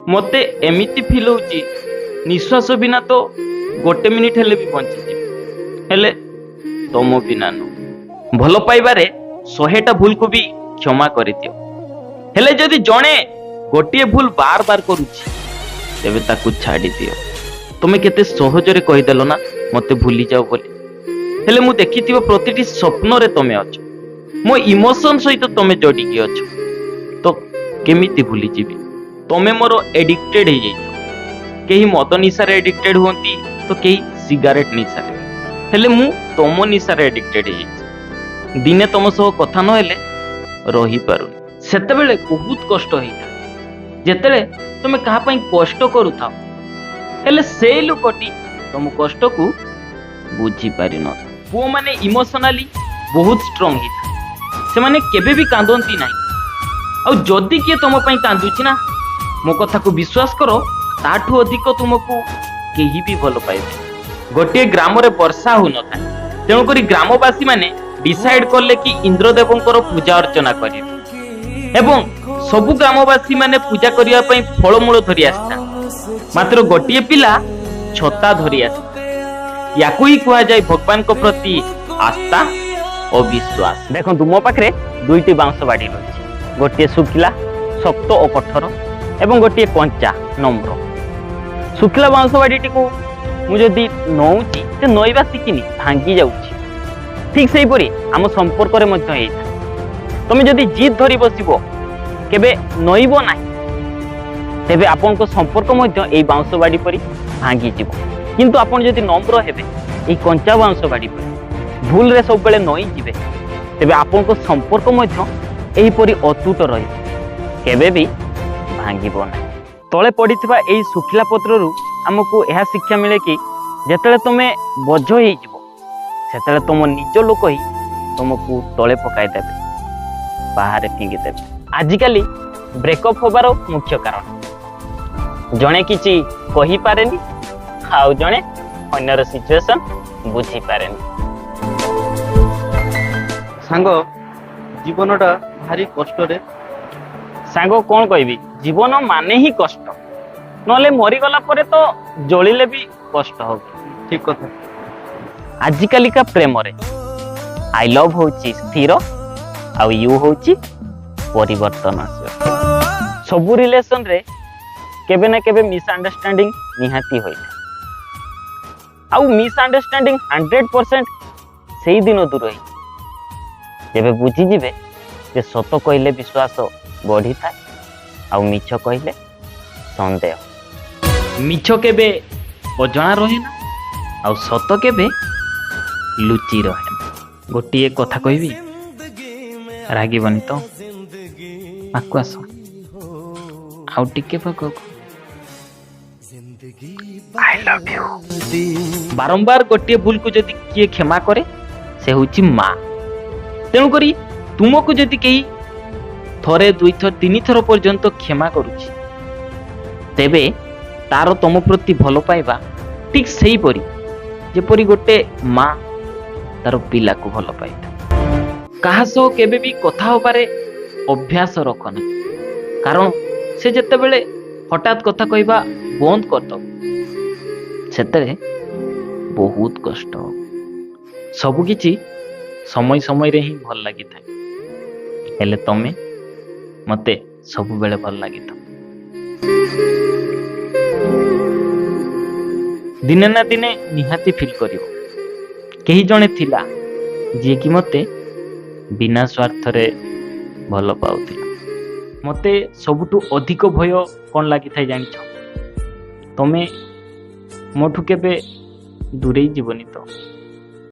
मते एमिति फील होची निश्वास बिना तो गोटे मिनिट हेले भी बंची हेले तुम बिना नु भल पाइबारे 100टा भूल को भी क्षमा कर दियो हेले जदि जणे गोटे भूल बार बार करूची तेबे ताकू छाड़ी दियो। तुम्हें केते सहजरे कहीदेल ना मते भूली जाओ बोली हेले मु देखिथिबो प्रतिटी स्वप्न रे तमे अछ मो इमोशन सहित तमे जोड़ी अछ तो केमिति भूली जीवी तमे मोर एडिक्टेड हो जाइछ केही मद निशारे एडिक्टेड होंती तो केही सिगारेट निशारे हेले मु तम निशारे एडिक्टेड हो जाइछ दिने तम सह कथा न हेले रही पारुनी सेतेबेले बहुत कष्ट होइता जेतेले तमे कहा पई कष्ट करूथाओ हेले से लोकटी तुम कष्ट को बुझी पारि न पुओ माने इमोशनली बहुत स्ट्रांग हिता से माने केबे भी कांदंती नाही आ जदि किए तुम पई कांदुची ना मो कथा को विश्वास करो ताठू अधिक तुमको केही भी भल पाइबे। गोटे ग्राम रे वर्षा हो न था तेणु करी ग्रामवासी माने डिसाइड करले कि इंद्रदेवंकर पूजा अर्चना करिवे एवं सबु ग्रामवासी माने पूजा करिया पई फळमूल धरि आस्ता मात्र गोटे पिला छता धरि आस्ता याकू ही कुआ जाय भगवान को प्रति आस्था और विश्वास। देखो तुम पाखरे दुईटी बांस बाड़ी रही गोटे सुखिला शक्त और कठोर एवं गोटे कंचा नम्र सुखिला बांस बाड़ी को मुझे नौची से नईबा शिखिनी भांगी जाऊँगी ठीक से हीपरी आम संपर्क तुम जदि जिद धरी बसब केबे नईब ना तेबे आपन को संपर्क यही बांस बाड़ी परी भांगी जीव किंतु आपन जदि नम्र हेबे यही कंचा बांस बाड़ी परी भूल रे सब बेले नई जीवे तेबे आपन को संपर्क यही परी अतुट रही केबे भी भांगिबो ना। तले पड़िथिबा एही सुखिला पत्ररू आमको यह शिक्षा मिले कि जेतेले तुमे बोझ हो सेतेले तुम निज लोक ही तुमको तले पकाई देबे बाहर फिंगी देबे। आजिकाली ब्रेकअप होबार मुख्य कारण जणे किछि कहि पारेनी आउ जणे अन्यर सिचुएशन बुझी पारेनी। सांग जीवनटा भारी कष्ट रे सांग कौन कहबी जीवन माने ही कष्ट नले मरीगला परे तो जलिले भी कष्ट हो ठीक कथा। आजिकाली का प्रेम रे आई लव होची स्थिर आउ यू होची परिवर्तनशील सबु रिलेशन रे केबे ना केबे मिसअंडरस्टैंडिंग निहाती होइता आउ मिसअंडरस्टैंडिंग 100% सेही दिन दूर होई जेबे बुझी जिवे जे सत कहले विश्वास बढ़ी था आउ मिछ कहले संदेह मिछ केबे अजଣା रहे ना आउ सत केबे लुचि रहे ना। गोटे कथा कहबी रागिबनी तो पाकु आस आउ टिके पाकु आई लव यू बारंबार गोटे भूल को जदि किए क्षमा करे से होची माँ तेणु करी तुमको जदि कही थरे दुई थर तीन थर पर्यंत क्षमा करुछि तेबे तार तुम प्रति भल पाइबा ठीक सही परी जेपरी गोटे माँ तार पिला को भल पाइता कहा सह केबे भी कथा होबारे अभ्यास रखना कारण से जेतेबेले हठात कथा कहबा बंद करदो सेतेरे बहुत कष्ट हो सबु किछि समय समय रे ही भल लागि थाए हेले तमे मते सब बेले भल लागि था दिने ना दिने निहाती फील करियो केही जणे थिला जे कि मते बिना स्वार्थ रे भल पाउथिला मते सबुटु अधिक भय कोन लागि थाई जानि छ तमे मोठु केबे दूरे जीवनी तो।